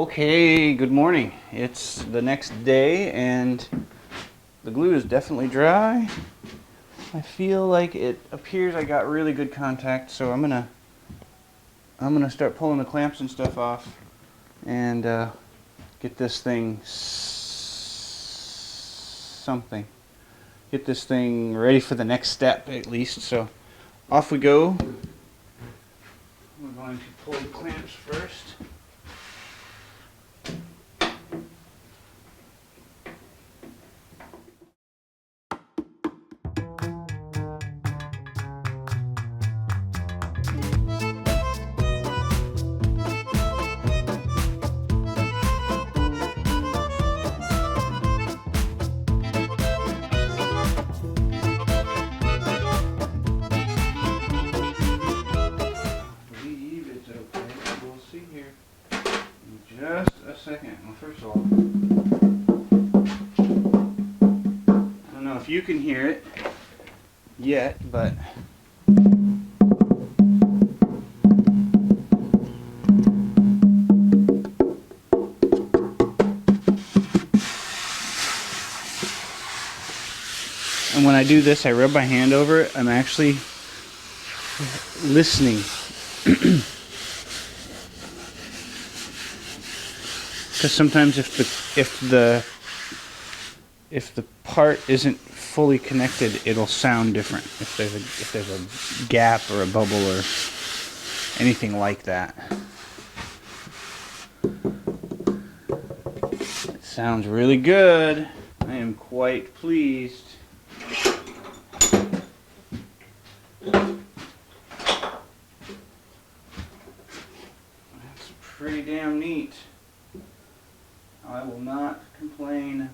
Okay, good morning. It's the next day and the glue is definitely dry. I feel like it appears I got really good contact, so I'm gonna start pulling the clamps and stuff off and get this thing get this thing ready for the next step at least. So off we go. We're going to pull the clamps first. Just a second. Well, first of all, I don't know if you can hear it yet, but and when I do this, I rub my hand over it. I'm actually listening. Because sometimes if the part isn't fully connected, it'll sound different. If there's a gap or a bubble or anything like that, it sounds really good. I am quite pleased. That's pretty damn neat. I will not complain.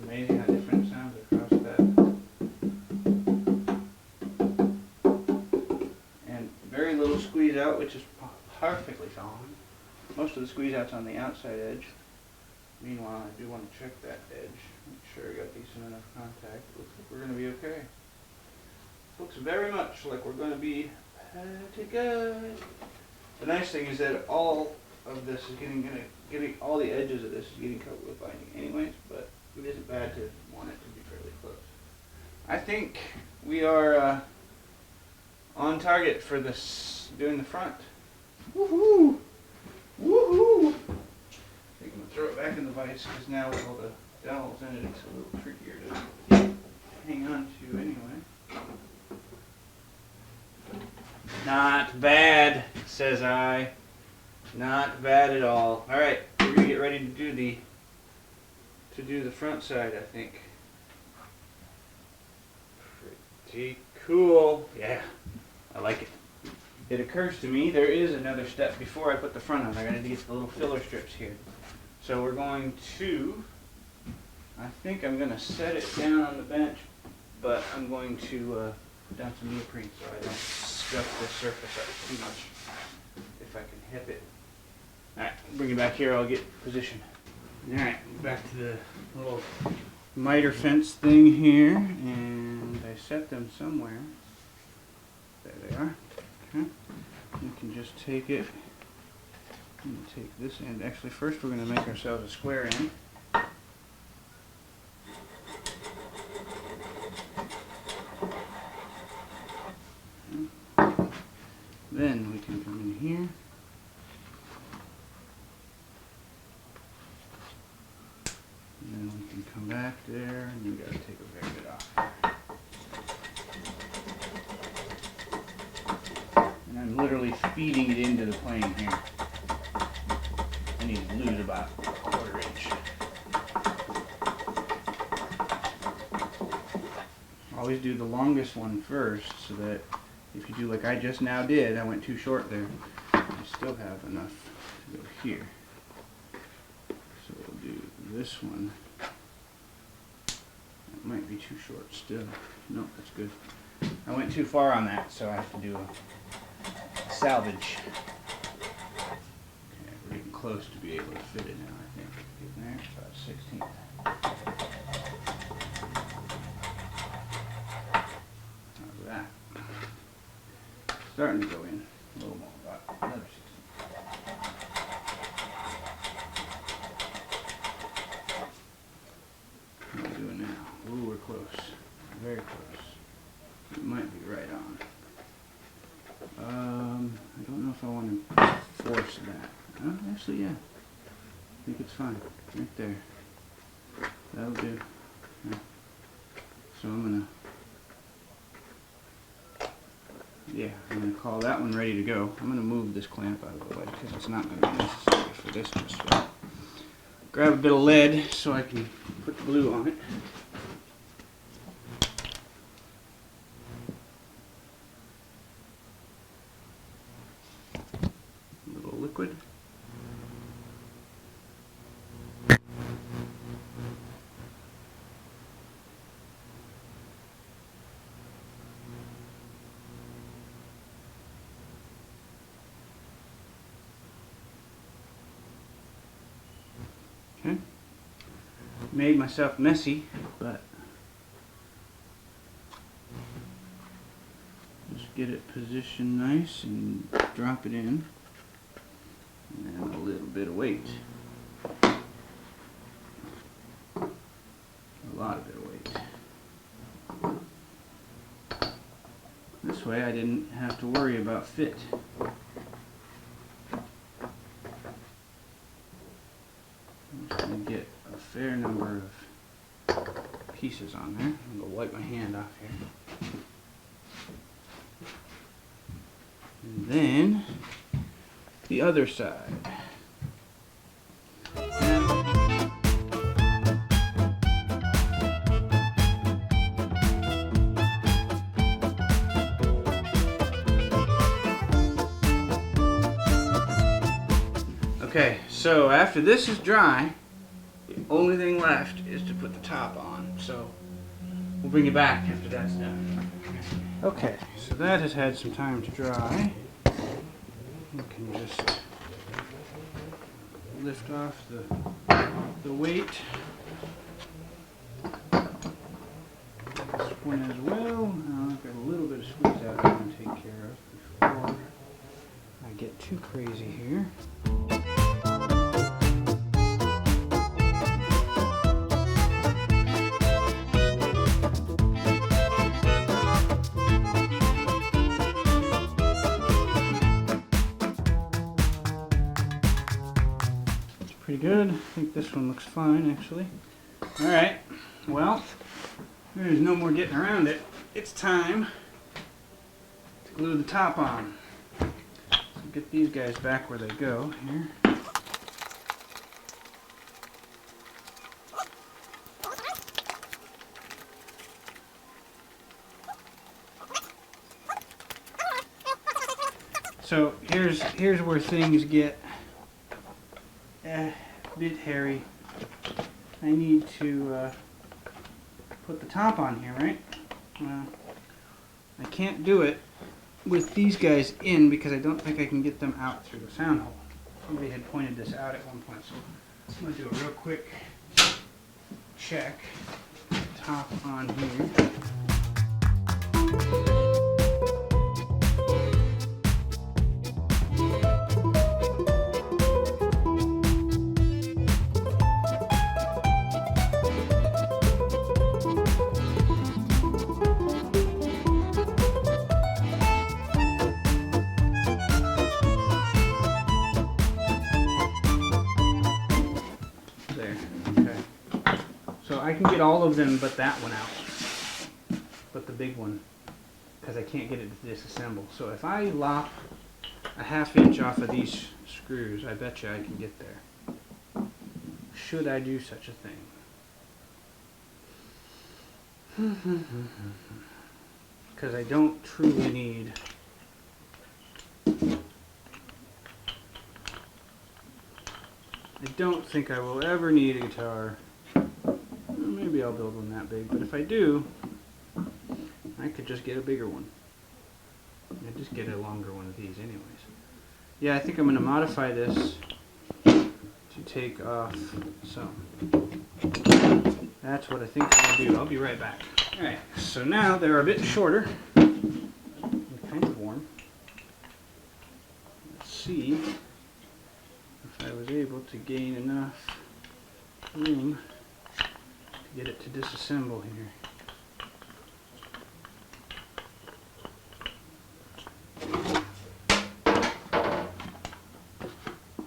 Amazing how different it sounds across that. And very little squeeze out, which is perfectly fine. Most of the squeeze out's on the outside edge. Meanwhile, I do want to check that edge. Make sure I got decent enough contact. Looks like we're going to be okay. Looks very much like we're going to be pretty good. The nice thing is that all of this is getting all the edges of this is getting covered with binding anyways, but it isn't bad to want it to be fairly close. I think we are on target for this, doing the front. Woohoo! Woohoo! I think I'm going to throw it back in the vise because now with all the dowels in it, it's a little trickier to hang on to anyway. Not bad, says I. Not bad at all. Alright, we're going to get ready to do the front side, I think. Pretty cool. Yeah, I like it. It occurs to me there is another step before I put the front on. I'm going to get the little filler strips here. So we're going to, I think I'm going to set it down on the bench, but I'm going to put down some neoprene so I don't scuff the surface up too much if I can hip it. Alright, bring it back here, I'll get position. Alright, back to the little miter fence thing here, and I set them somewhere. There they are. Okay. You can just take it. I'm going to take this end. Actually, first we're going to make ourselves a square end. Then we can come in here. And then we can come back there, and you've got to take a fair bit off. And I'm literally feeding it into the plane here. I need to lose about a quarter inch. Always do the longest one first so that if you do like I just now did, I went too short there, I still have enough to go here. So we'll do this one. That might be too short still. No, that's good. I went too far on that, so I have to do a salvage. Okay, we're getting close to be able to fit it now, I think. Getting there, it's about 16th. starting to go in a little more, about another 16. What are we doing now? Ooh, we're close. Very close. It might be right on. I don't know if I want to force that. Oh, actually, yeah. I think it's fine. Right there. That'll do. Yeah. So I'm gonna call that one ready to go. I'm gonna move this clamp out of the way because it's not gonna be necessary for this just yet. Grab a bit of lead so I can put the glue on it. A little liquid. Okay. Made myself messy, but just get it positioned nice and drop it in. And a little bit of weight. A lot of bit of weight. This way I didn't have to worry about fit. I'm just going to get a fair number of pieces on there. I'm going to wipe my hand off here. And then the other side. Okay, so after this is dry, the only thing left is to put the top on. So we'll bring it back after that's done. Okay, so that has had some time to dry. You can just lift off the weight. This one as well. I've got a little bit of squeeze out I want to take care of before I get too crazy here. Pretty good. I think this one looks fine, actually. Alright, well, there's no more getting around it. It's time to glue the top on. So get these guys back where they go here. So here's where things get a bit hairy. I need to put the top on here, right? I can't do it with these guys in because I don't think I can get them out through the sound hole. Somebody had pointed this out at one point, so I'm going to do a real quick check. Top on here. I can get all of them but that one out, but the big one, because I can't get it to disassemble. So if I lop a ½ inch off of these screws, I bet you I can get there. Should I do such a thing? Because I don't truly need I don't think I will ever need a guitar. Maybe I'll build one that big, but if I do, I could just get a bigger one. I just get a longer one of these anyways. Yeah, I think I'm going to modify this to take off some. That's what I think I'll do. I'll be right back. Alright, so now they're a bit shorter and kind of warm. see if I was able to gain enough room to get it to disassemble here.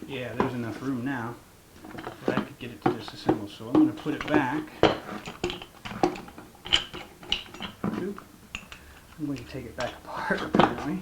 Yeah, there's enough room now that I could get it to disassemble. So I'm going to put it back. Oop. I'm going to take it back apart apparently.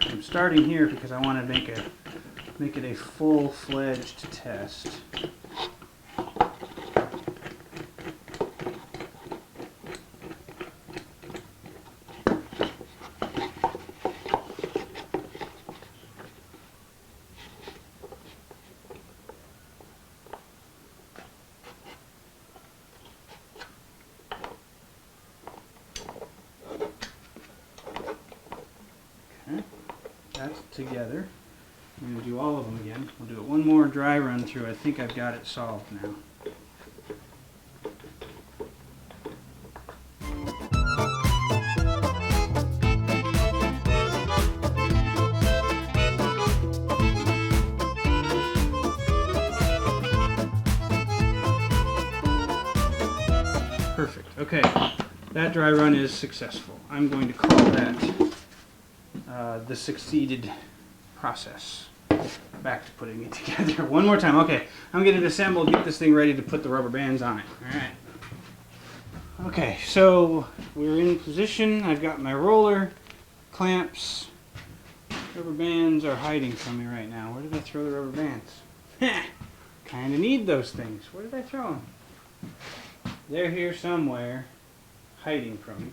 I'm starting here because I want to make it a full-fledged test. Okay. That's together. I'm going to do all of them again. We'll do it one more dry run through. I think I've got it solved now. Perfect. Okay, that dry run is successful. I'm going to call that the succeeded process. Back to putting it together one more time. Okay, I'm going to disassemble, get this thing ready to put the rubber bands on it. Alright. Okay, so we're in position. I've got my roller, clamps. Rubber bands are hiding from me right now. Where did I throw the rubber bands? Kind of need those things. Where did I throw them? They're here somewhere, hiding from me.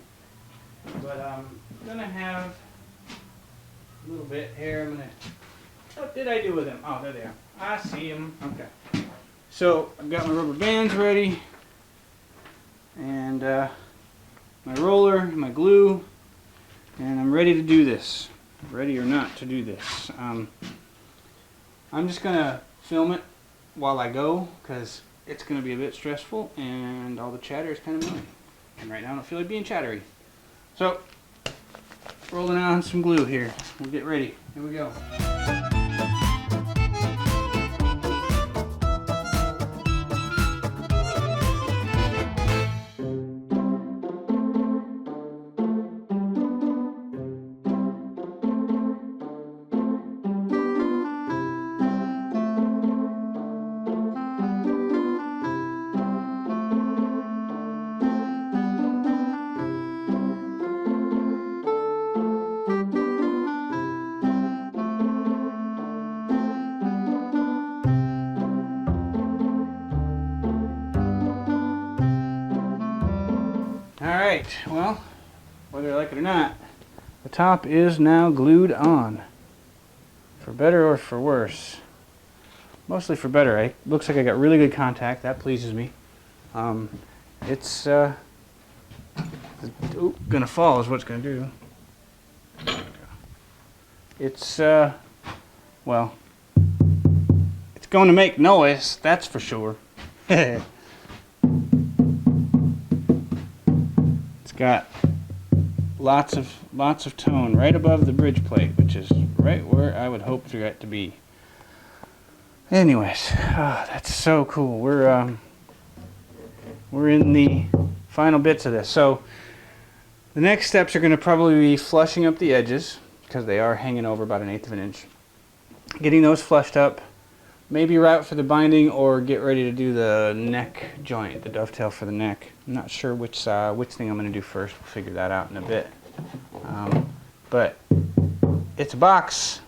But I'm going to have a little bit here. I'm going to... What did I do with them? Oh, there they are. I see them. Okay. So I've got my rubber bands ready. And my roller, my glue. And I'm ready to do this. Ready or not to do this. I'm just going to film it while I go, because it's going to be a bit stressful and all the chatter is kind of annoying. And right now I don't feel like being chattery. So, rolling on some glue here. We'll get ready. Here we go. Alright, well, whether I like it or not, the top is now glued on. For better or for worse. Mostly for better. It looks like I got really good contact. That pleases me. It's gonna fall is what it's gonna do. It's well, it's going to make noise, that's for sure. Got lots of tone right above the bridge plate, which is right where I would hope for it to be. Anyways, that's so cool. We're in the final bits of this. So the next steps are going to probably be flushing up the edges, because they are hanging over about 1/8 of an inch. Getting those flushed up. Maybe route for the binding, or get ready to do the neck joint, the dovetail for the neck. I'm not sure which thing I'm going to do first. We'll figure that out in a bit. But it's a box,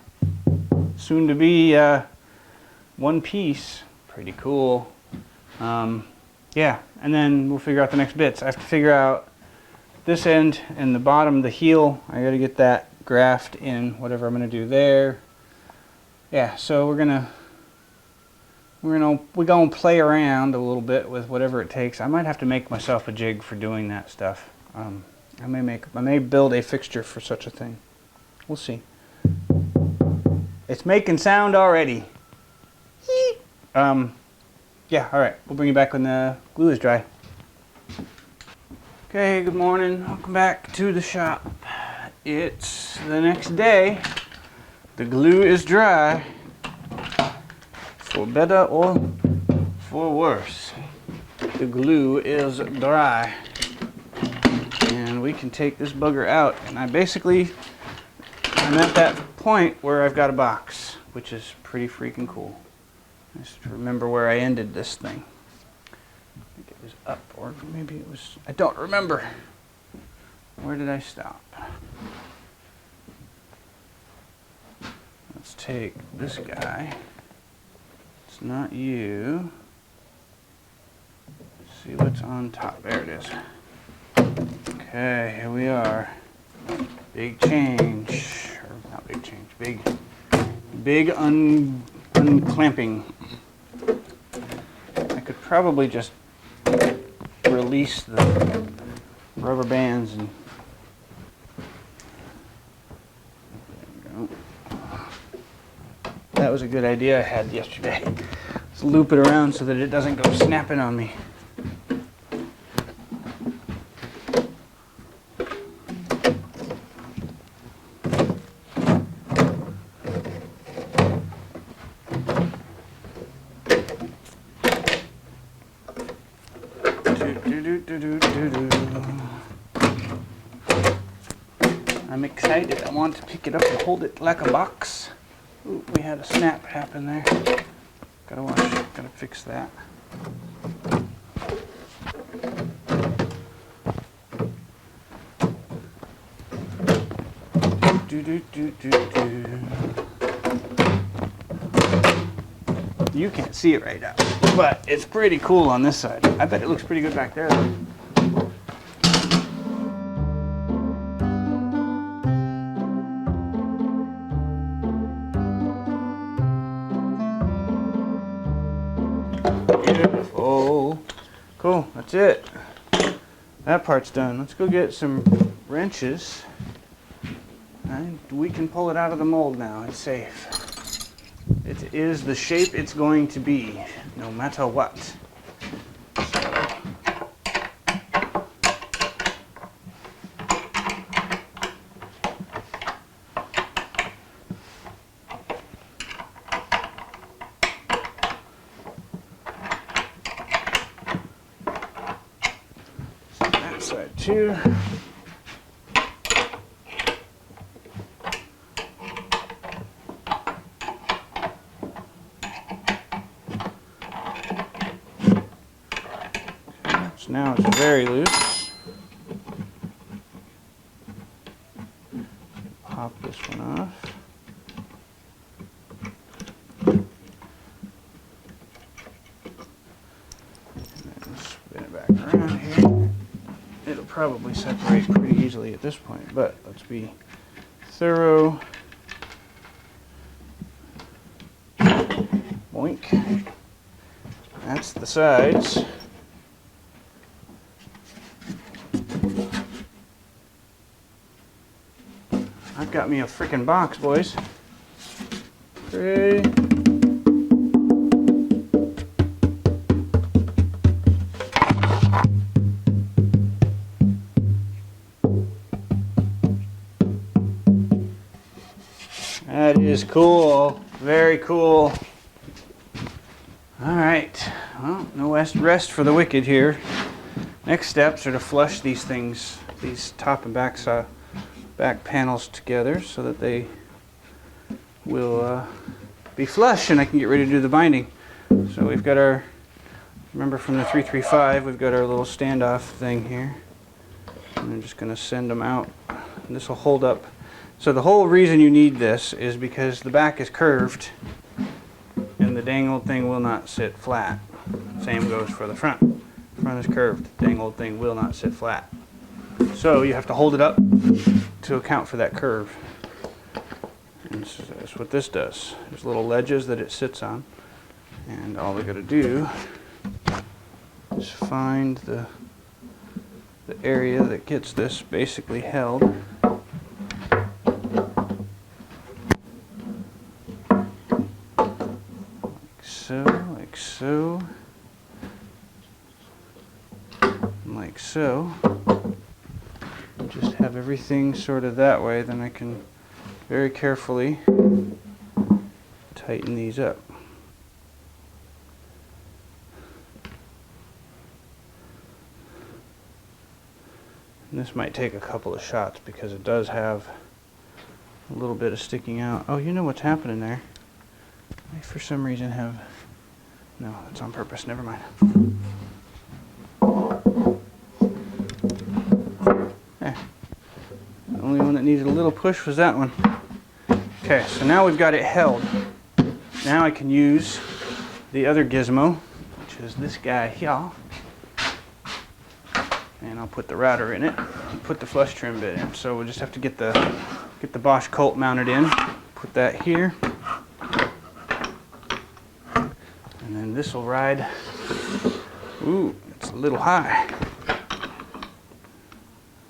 soon to be one piece. Pretty cool. Yeah, and then we'll figure out the next bits. I have to figure out this end and the bottom, the heel. I got to get that graft in, whatever I'm going to do there. Yeah, so we're going to we're gonna play around a little bit with whatever it takes. I might have to make myself a jig for doing that stuff. I may build a fixture for such a thing. We'll see. It's making sound already. Yeah, all right. We'll bring you back when the glue is dry. Okay, good morning. Welcome back to the shop. It's the next day. The glue is dry. For better or for worse, the glue is dry. And we can take this bugger out. And I'm at that point where I've got a box, which is pretty freaking cool. Just remember where I ended this thing. I think it was up, or maybe it was, I don't remember. Where did I stop? Let's take this guy. It's not you. Let's see what's on top. There it is. Okay, here we are. Big change. Or not big change. Big unclamping. I could probably just release the rubber bands and there we go. That was a good idea I had yesterday. Let's loop it around so that it doesn't go snapping on me. I'm excited. I want to pick it up and hold it like a box. Ooh, we had a snap happen there. Gotta fix that. You can't see it right now, but it's pretty cool on this side. I bet it looks pretty good back there though. Beautiful. Cool, that's it. That part's done. Let's go get some wrenches. And we can pull it out of the mold now. It's safe. It is the shape it's going to be, no matter what. So that side too. Now it's very loose. Pop this one off. And then spin it back around here. It'll probably separate pretty easily at this point, but let's be thorough. Boink. That's the sides. I've got me a freaking box, boys. Okay. That is cool. Very cool. Alright. Well, no rest for the wicked here. Next steps are to flush these things, these top and back panels together so that they will be flush and I can get ready to do the binding. So we've got our, remember from the 335, we've got our little standoff thing here. And I'm just going to send them out. And this will hold up. So the whole reason you need this is because the back is curved and the dang old thing will not sit flat. Same goes for the front. The front is curved. The dang old thing will not sit flat. So you have to hold it up to account for that curve. And that's what this does. There's little ledges that it sits on. And all we gotta do is find the area that gets this basically held. Like so, and like so. Just have everything sort of that way, then I can very carefully tighten these up. And this might take a couple of shots because it does have a little bit of sticking out. Oh, you know what's happening there. I for some reason have... No, that's on purpose. Never mind. There. The only one that needed a little push was that one. Okay, so now we've got it held. Now I can use the other gizmo, which is this guy here. And I'll put the router in it and put the flush trim bit in. So we'll just have to get the Bosch Colt mounted in. Put that here. And then this will ride. Ooh, it's a little high.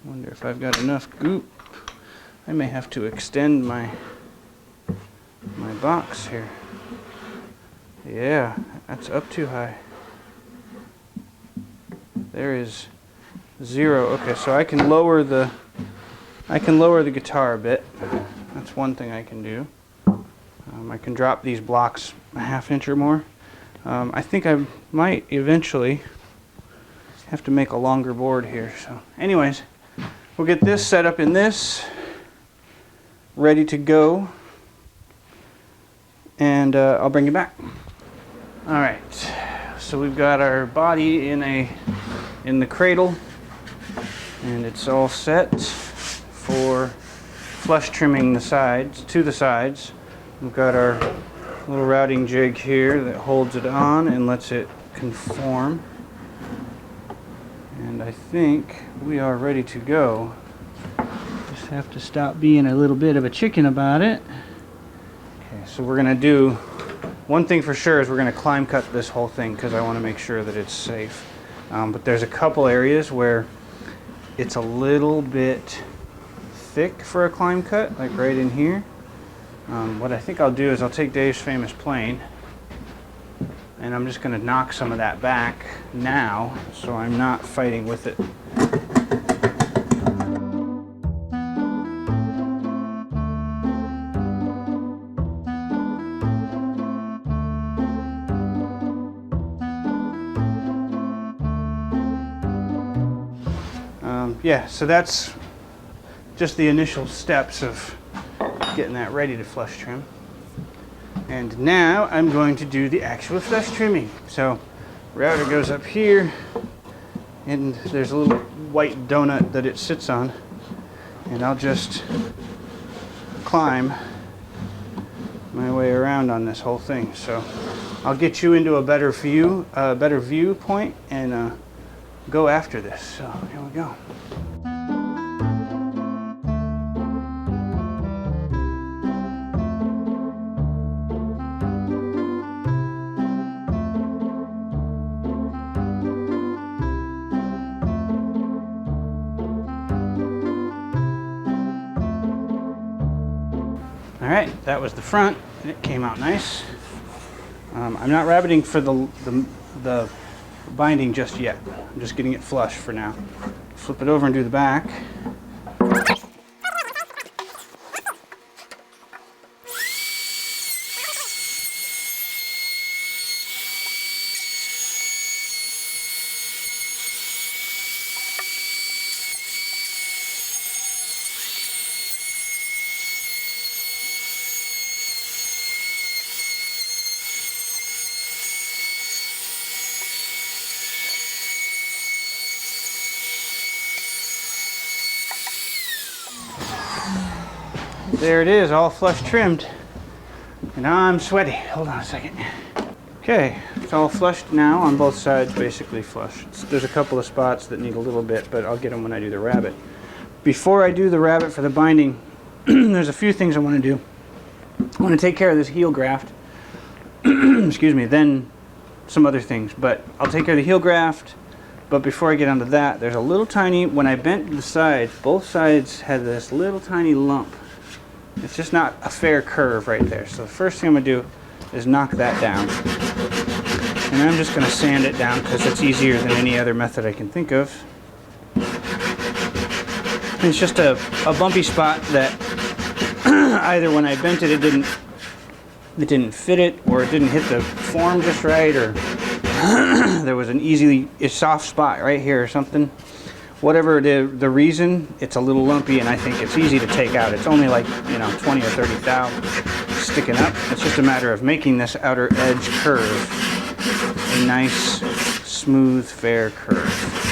Wonder if I've got enough goop. I may have to extend my box here. Yeah, that's up too high. There is 0. Okay, so I can lower the guitar a bit. That's one thing I can do. I can drop these blocks a ½ inch or more. I think I might eventually have to make a longer board here. So anyways, we'll get this set up in this, ready to go, and I'll bring you back. All right, so we've got our body in the cradle, and it's all set for flush trimming the sides, to the sides. We've got our little routing jig here that holds it on and lets it conform. And I think we are ready to go. Just have to stop being a little bit of a chicken about it. Okay, so we're gonna do, one thing for sure is we're gonna climb cut this whole thing because I want to make sure that it's safe. But there's a couple areas where it's a little bit thick for a climb cut, like right in here. What I think I'll do is I'll take Dave's famous plane and I'm just going to knock some of that back now so I'm not fighting with it. Yeah, so that's just the initial steps of getting that ready to flush trim. And now I'm going to do the actual flush trimming. So router goes up here and there's a little white donut that it sits on, and I'll just climb my way around on this whole thing. So I'll get you into a better viewpoint and go after this. So here we go. Alright, that was the front, and it came out nice. I'm not rabbiting for the binding just yet. I'm just getting it flush for now. Flip it over and do the back. There it is, all flush trimmed. And I'm sweaty. Hold on a second. Okay, it's all flushed now on both sides, basically flush. There's a couple of spots that need a little bit, but I'll get them when I do the rabbit. Before I do the rabbit for the binding, there's a few things I want to do. I want to take care of this heel graft. excuse me, then some other things. But I'll take care of the heel graft. But before I get onto that, there's a little tiny, when I bent the sides, both sides had this little tiny lump. It's just not a fair curve right there. So the first thing I'm going to do is knock that down. And I'm just going to sand it down because it's easier than any other method I can think of. And it's just a bumpy spot that either when I bent it, it didn't fit it, or it didn't hit the form just right, or there was a soft spot right here or something. Whatever the reason, it's a little lumpy, and I think it's easy to take out. It's only like, 20 or 30 thou sticking up. It's just a matter of making this outer edge curve a nice, smooth, fair curve.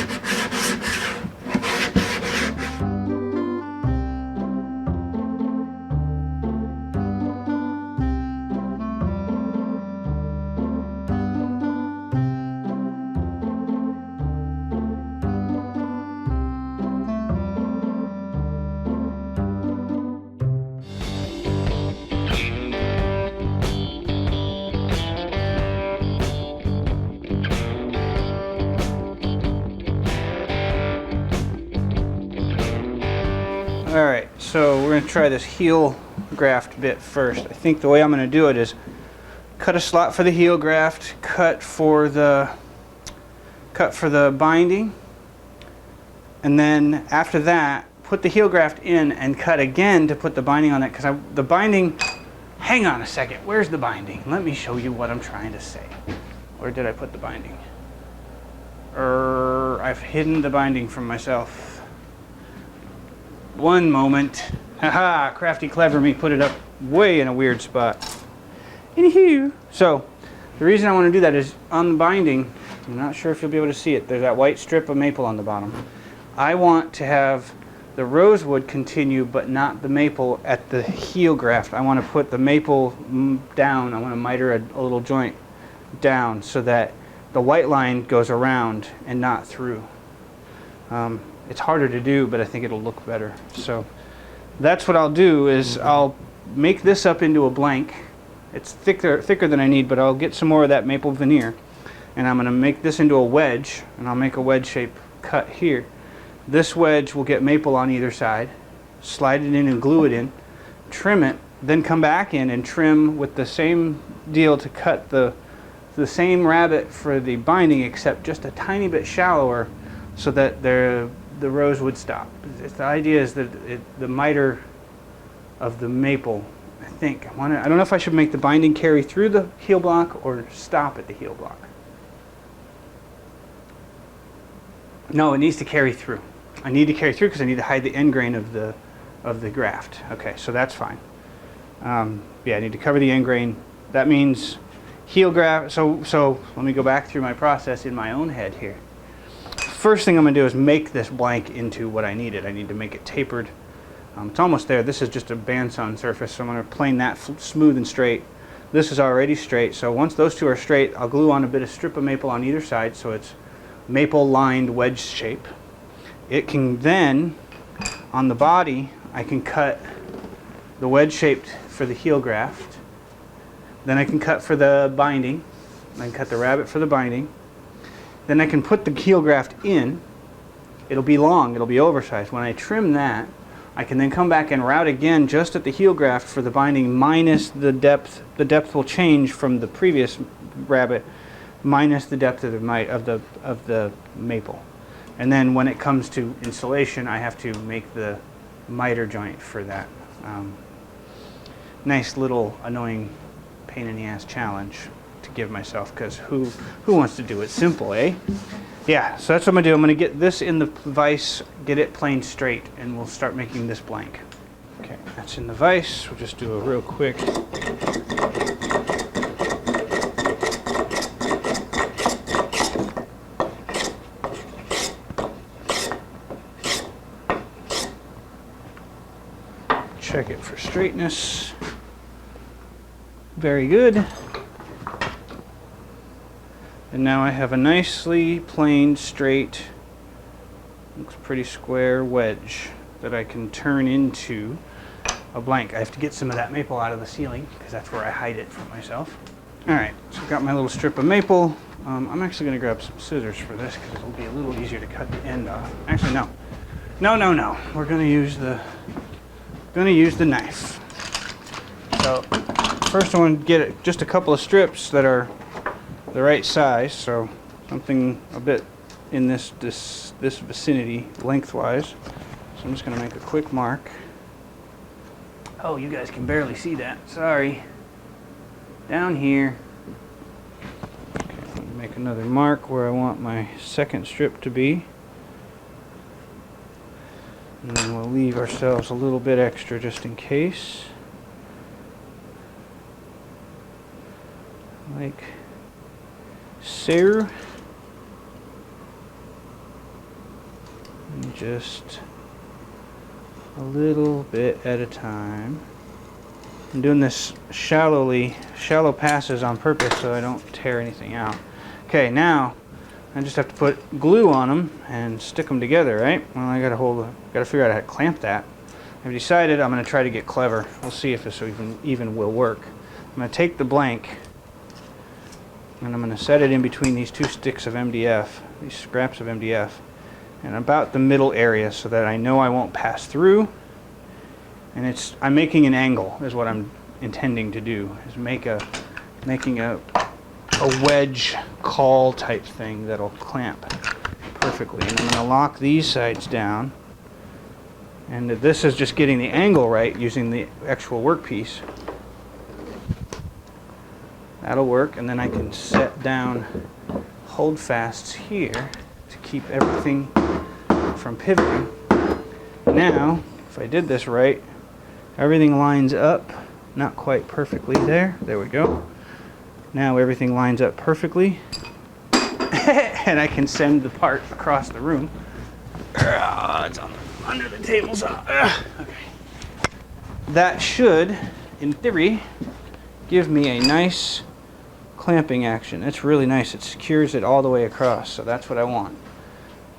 Alright, so we're going to try this heel graft bit first. I think the way I'm going to do it is cut a slot for the heel graft, cut for the binding, and then after that put the heel graft in and cut again to put the binding on it, because the binding, hang on a second, where's the binding? Let me show you what I'm trying to say. Where did I put the binding? I've hidden the binding from myself. One moment. Haha, crafty clever me put it up way in a weird spot. Anywho, so the reason I want to do that is on the binding, I'm not sure if you'll be able to see it, there's that white strip of maple on the bottom. I want to have the rosewood continue, but not the maple at the heel graft. I want to put the maple down. I want to miter a little joint down so that the white line goes around and not through. It's harder to do, but I think it'll look better. So that's what I'll do, is I'll make this up into a blank. It's thicker than I need, but I'll get some more of that maple veneer, and I'm going to make this into a wedge, and I'll make a wedge shape cut here. This wedge will get maple on either side, slide it in and glue it in, trim it, then come back in and trim with the same deal to cut the same rabbet for the binding, except just a tiny bit shallower, so that the rose would stop. The idea is that the miter of the maple, I think, I don't know if I should make the binding carry through the heel block or stop at the heel block. No, it needs to carry through. I need to carry through because I need to hide the end grain of the graft. Okay, so that's fine. Yeah, I need to cover the end grain. That means heel graft. So let me go back through my process in my own head here. First thing I'm going to do is make this blank into what I needed. I need to make it tapered. It's almost there. This is just a bandsawn surface, so I'm going to plane that smooth and straight. This is already straight, so once those two are straight, I'll glue on a bit of strip of maple on either side, so it's maple lined wedge shape. It can then, on the body, I can cut the wedge shaped for the heel graft. Then I can cut for the binding. I can cut the rabbet for the binding. Then I can put the heel graft in. It'll be long, it'll be oversized. When I trim that, I can then come back and route again just at the heel graft for the binding minus the depth. The depth will change from the previous rabbet minus the depth of the maple. And then when it comes to installation, I have to make the miter joint for that. Nice little annoying pain in the ass challenge to give myself, because who wants to do it simple, eh? Yeah, so that's what I'm going to do. I'm going to get this in the vise, get it planed straight, and we'll start making this blank. Okay, that's in the vise. We'll just do a real quick. Check it for straightness. Very good. And now I have a nicely planed, straight, looks pretty square wedge that I can turn into a blank. I have to get some of that maple out of the ceiling because that's where I hide it from myself. Alright, so I've got my little strip of maple. I'm actually going to grab some scissors for this because it'll be a little easier to cut the end off. Actually, no. No. We're going to use the knife. So first I want to get just a couple of strips that are the right size, so something a bit in this vicinity lengthwise. So I'm just going to make a quick mark. Oh, you guys can barely see that. Sorry. Down here. Okay, I'm gonna make another mark where I want my second strip to be. And then we'll leave ourselves a little bit extra just in case. Like so. And just a little bit at a time. I'm doing this shallow passes on purpose so I don't tear anything out. Okay, now I just have to put glue on them and stick them together, right? Well, I gotta figure out how to clamp that. I've decided I'm gonna try to get clever. We'll see if this even will work. I'm gonna take the blank and I'm gonna set it in between these two sticks of MDF, these scraps of MDF, and about the middle area so that I know I won't pass through. And I'm making an angle is what I'm intending to do, is making a wedge caul type thing that'll clamp perfectly. And I'm going to lock these sides down. And this is just getting the angle right using the actual workpiece. That'll work, and then I can set down holdfasts here to keep everything from pivoting. Now, if I did this right, everything lines up, not quite perfectly there. There we go. Now everything lines up perfectly. And I can send the part across the room. It's under the table saw. Okay. That should, in theory, give me a nice clamping action. It's really nice. It secures it all the way across, so that's what I want.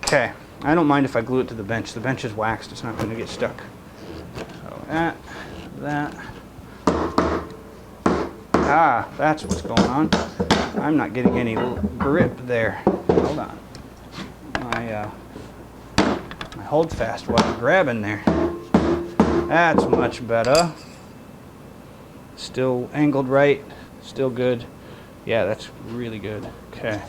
Okay. I don't mind if I glue it to the bench. The bench is waxed. It's not going to get stuck. So that. Ah, that's what's going on. I'm not getting any grip there. Hold on. My holdfast wasn't grabbing there. That's much better. Still angled right. Still good. Yeah, that's really good. Okay.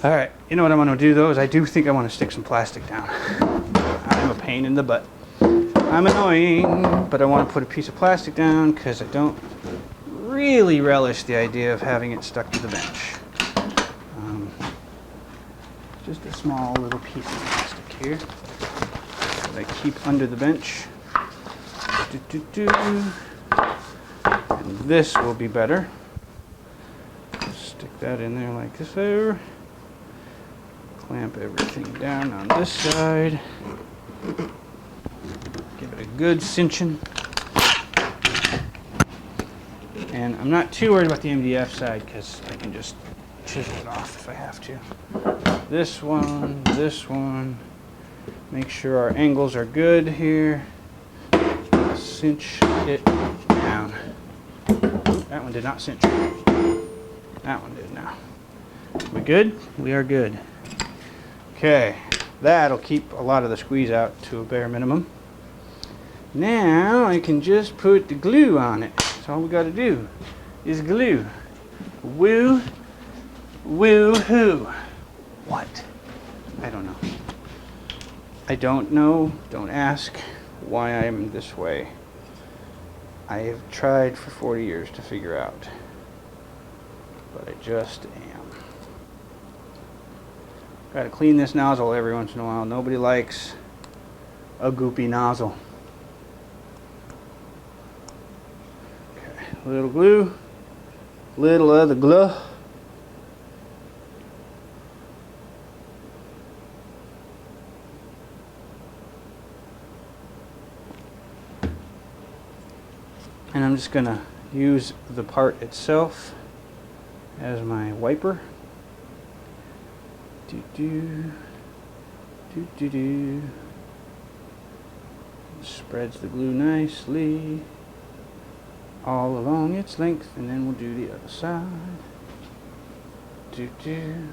Alright, you know what I want to do though, is I do think I want to stick some plastic down. I'm a pain in the butt. I'm annoying, but I want to put a piece of plastic down because I don't really relish the idea of having it stuck to the bench. Just a small little piece of plastic here that I keep under the bench. And this will be better. Stick that in there like this there. Clamp everything down on this side. Give it a good cinching. And I'm not too worried about the MDF side because I can just chisel it off if I have to. This one. Make sure our angles are good here. Cinch it down. Oop, that one did not cinch. That one did now. We good? We are good. Okay, that'll keep a lot of the squeeze out to a bare minimum. Now I can just put the glue on it. That's all we got to do is glue. Woo, woo, hoo. What? I don't know. I don't know. Don't ask why I'm this way. I have tried for 40 years to figure out, but I just am. Got to clean this nozzle every once in a while. Nobody likes a goopy nozzle. Okay, a little glue, little other glue. And I'm just going to use the part itself as my wiper. Spreads the glue nicely. all along its length, and then we'll do the other side. Do do.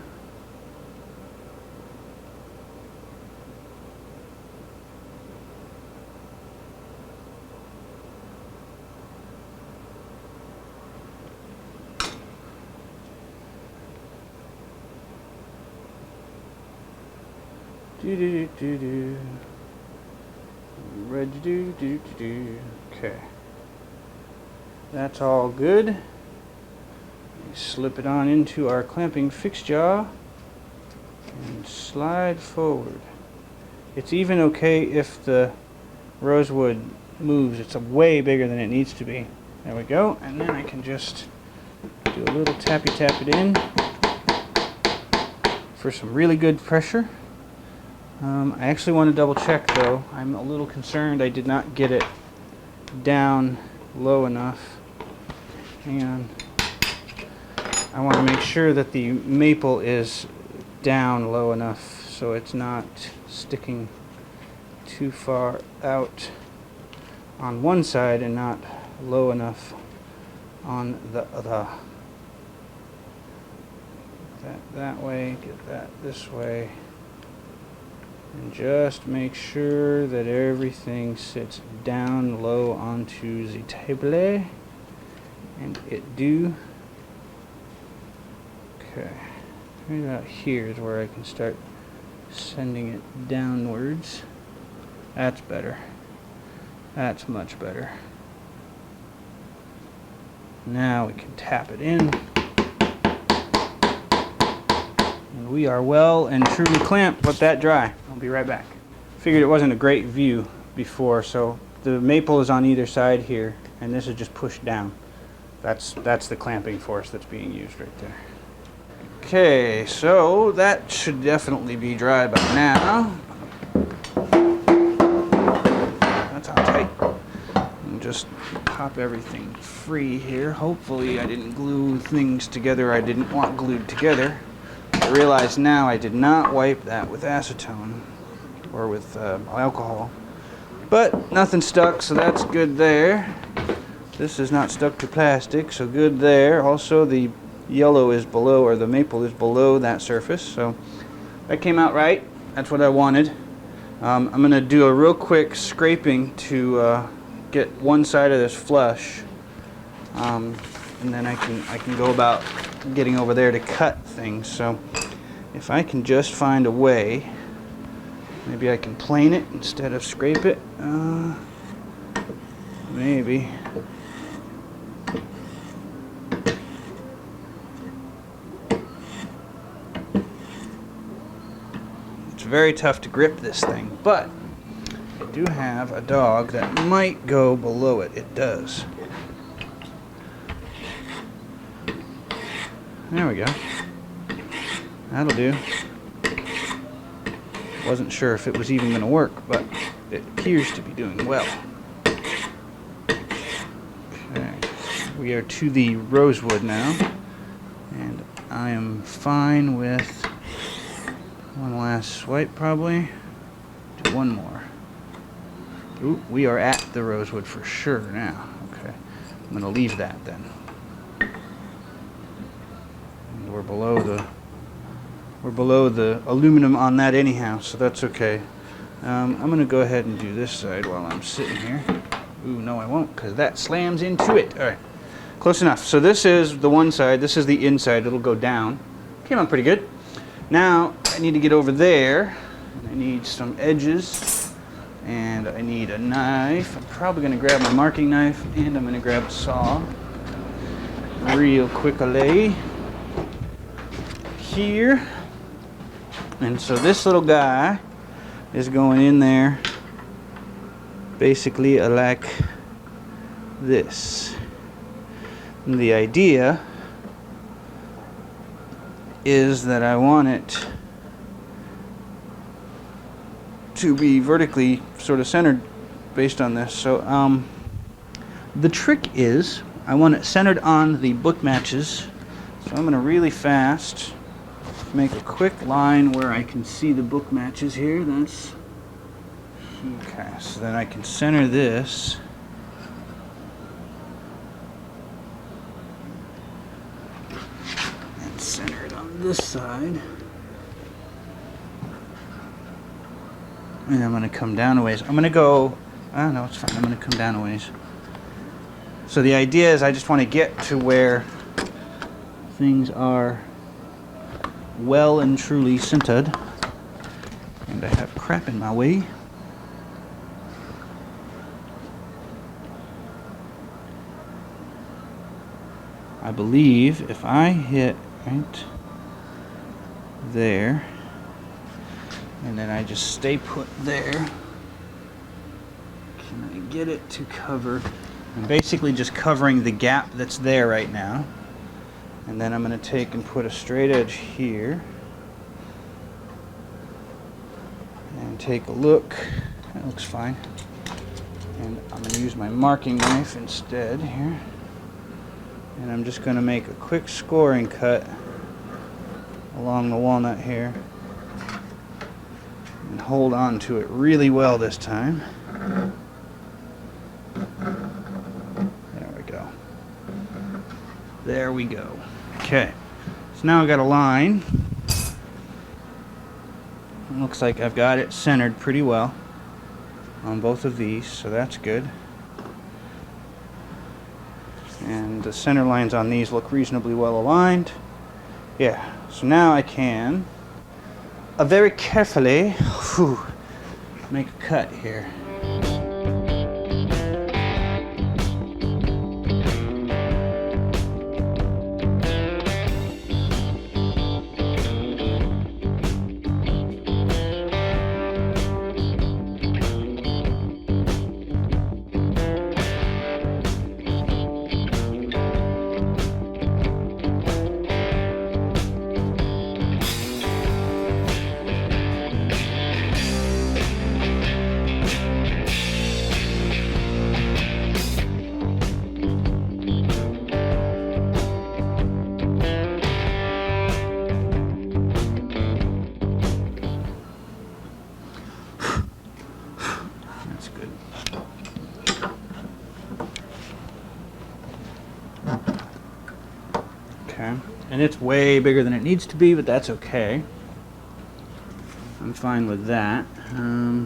Do do do do. Ready to do. Okay. That's all good. Slip it on into our clamping fixed jaw and slide forward. It's even okay if the rosewood moves. It's way bigger than it needs to be. There we go. And then I can just do a little tap it in for some really good pressure. I actually want to double check though. I'm a little concerned I did not get it down low enough. Hang on. I want to make sure that the maple is down low enough so it's not sticking too far out on one side and not low enough on the other. That way, get that this way. And just make sure that everything sits down low onto the table. And it do. Okay. Right about here is where I can start sending it downwards. That's better. That's much better. Now we can tap it in. And we are well and truly clamped. Let that dry. I'll be right back. Figured it wasn't a great view before, so the maple is on either side here, and this is just pushed down. That's the clamping force that's being used right there. Okay, so that should definitely be dry by now. That's how tight. And just pop everything free here. Hopefully I didn't glue things together I didn't want glued together. I realize now I did not wipe that with acetone or with alcohol. But nothing stuck, so that's good there. This is not stuck to plastic, so good there. Also the yellow is below, or the maple is below that surface, so that came out right. That's what I wanted. I'm going to do a real quick scraping to get one side of this flush, and then I can go about getting over there to cut things. So if I can just find a way, maybe I can plane it instead of scrape it. Maybe. It's very tough to grip this thing, but I do have a dog that might go below it. It does. There we go. That'll do. Wasn't sure if it was even going to work, but it appears to be doing well. Okay. We are to the rosewood now, and I am fine with one last swipe probably. Do one more. Ooh, we are at the rosewood for sure now. Okay. I'm going to leave that then. And we're below the aluminum on that anyhow, so that's okay. I'm going to go ahead and do this side while I'm sitting here. Ooh, no I won't, because that slams into it. Alright, close enough. So this is the one side, this is the inside, it'll go down. Came out pretty good. Now, I need to get over there. I need some edges, and I need a knife. I'm probably going to grab my marking knife, and I'm going to grab a saw. Real quickly. Here. And so this little guy is going in there basically like this. And the idea is that I want it to be vertically sort of centered based on this. So the trick is I want it centered on the book matches. So I'm going to really fast make a quick line where I can see the book matches here. That's okay. So then I can center this center it on this side. And I'm going to come down a ways. I'm going to go, no, it's fine. I'm going to come down a ways. So the idea is I just want to get to where things are well and truly centered. And I have crap in my way. I believe if I hit right there, and then I just stay put there, can I get it to cover? I'm basically just covering the gap that's there right now. And then I'm going to take and put a straight edge here. And take a look. That looks fine. And I'm going to use my marking knife instead here. And I'm just going to make a quick scoring cut along the walnut here. And hold on to it really well this time. There we go. There we go. Okay. So now I've got a line. It looks like I've got it centered pretty well on both of these, so that's good. And the center lines on these look reasonably well aligned. Yeah, so now I can very carefully make a cut here. Okay, and it's way bigger than it needs to be, but that's okay. I'm fine with that. I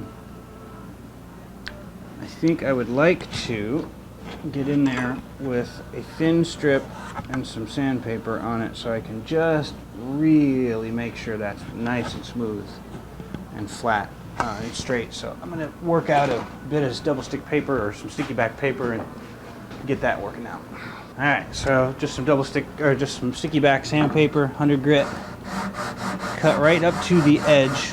think I would like to get in there with a thin strip and some sandpaper on it so I can just really make sure that's nice and smooth and flat and straight. So I'm going to work out a bit of double stick paper or some sticky back paper and get that working out. Alright, so just some double stick, or just some sticky back sandpaper, 100 grit, cut right up to the edge,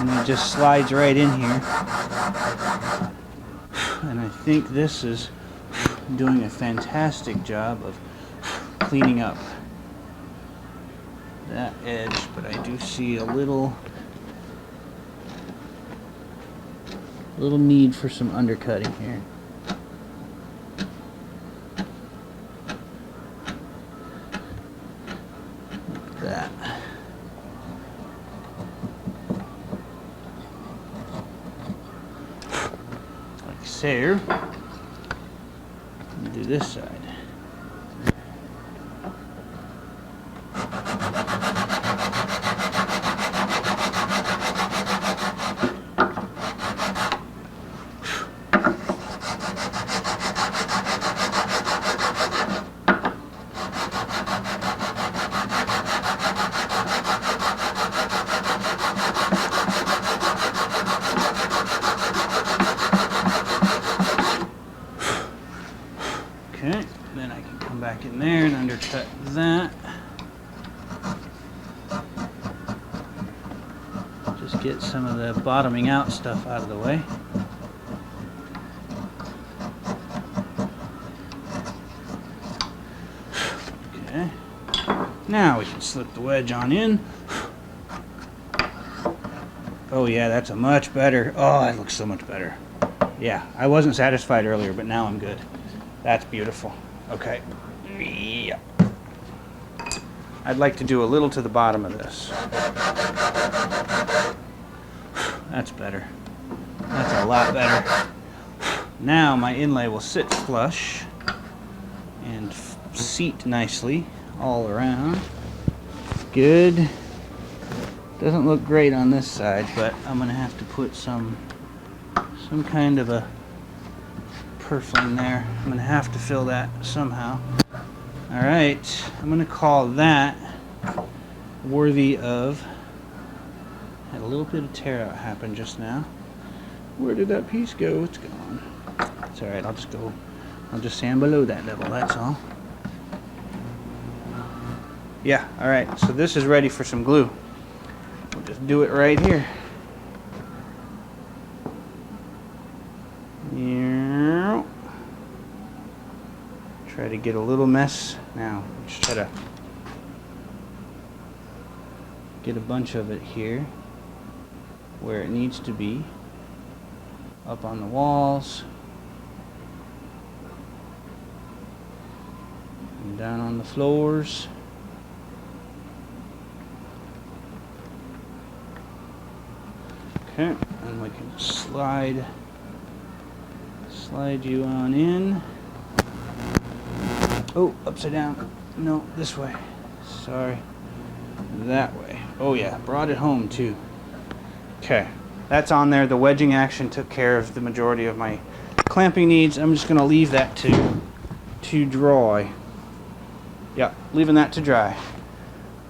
and it just slides right in here. And I think this is doing a fantastic job of cleaning up that edge, but I do see a little need for some undercutting here. That. Like so. Do this side. Okay, then I can come back in there and undercut that. Just get some of the bottoming out stuff out of the way. Okay, now we can slip the wedge on in. Oh yeah, that's a much better, oh, it looks so much better. Yeah, I wasn't satisfied earlier, but now I'm good. That's beautiful. Okay. Yeah. I'd like to do a little to the bottom of this. That's better. That's a lot better. Now my inlay will sit flush and seat nicely all around. Good. Doesn't look great on this side, but I'm gonna have to put some kind of a purfling there. I'm gonna have to fill that somehow. All right, I'm gonna call that worthy of. Had a little bit of tear out happen just now. Where did that piece go? It's gone. It's all right. I'll just sand below that level. That's all. Yeah. All right. So this is ready for some glue. We'll just do it right here. Try to get a little mess now. Just try to get a bunch of it here where it needs to be, up on the walls and down on the floors. Okay, and we can slide you on in. Oh, upside down. No, this way. Sorry. That way. Oh yeah, brought it home too. Okay, that's on there. The wedging action took care of the majority of my clamping needs. I'm just gonna leave that to dry. Yeah, leaving that to dry.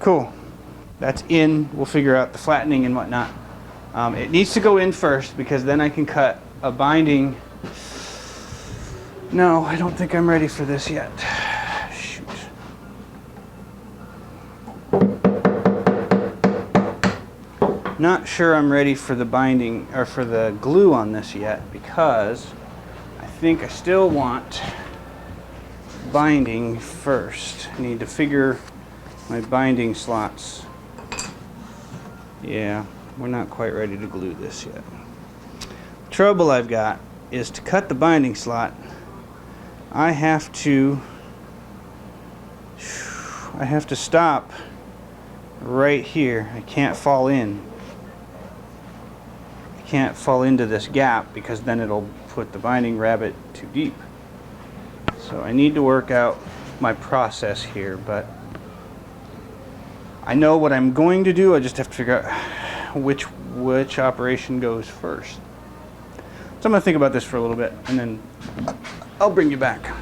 Cool. That's in. We'll figure out the flattening and whatnot. It needs to go in first because then I can cut a binding. No, I don't think I'm ready for this yet. Shoot. Not sure I'm ready for the binding or for the glue on this yet because I think I still want binding first. I need to figure my binding slots. Yeah, we're not quite ready to glue this yet. The trouble I've got is to cut the binding slot. I have to stop right here. I can't fall in. I can't fall into this gap because then it'll put the binding rabbit too deep. So I need to work out my process here, but I know what I'm going to do. I just have to figure out which operation goes first. So I'm going to think about this for a little bit and then I'll bring you back.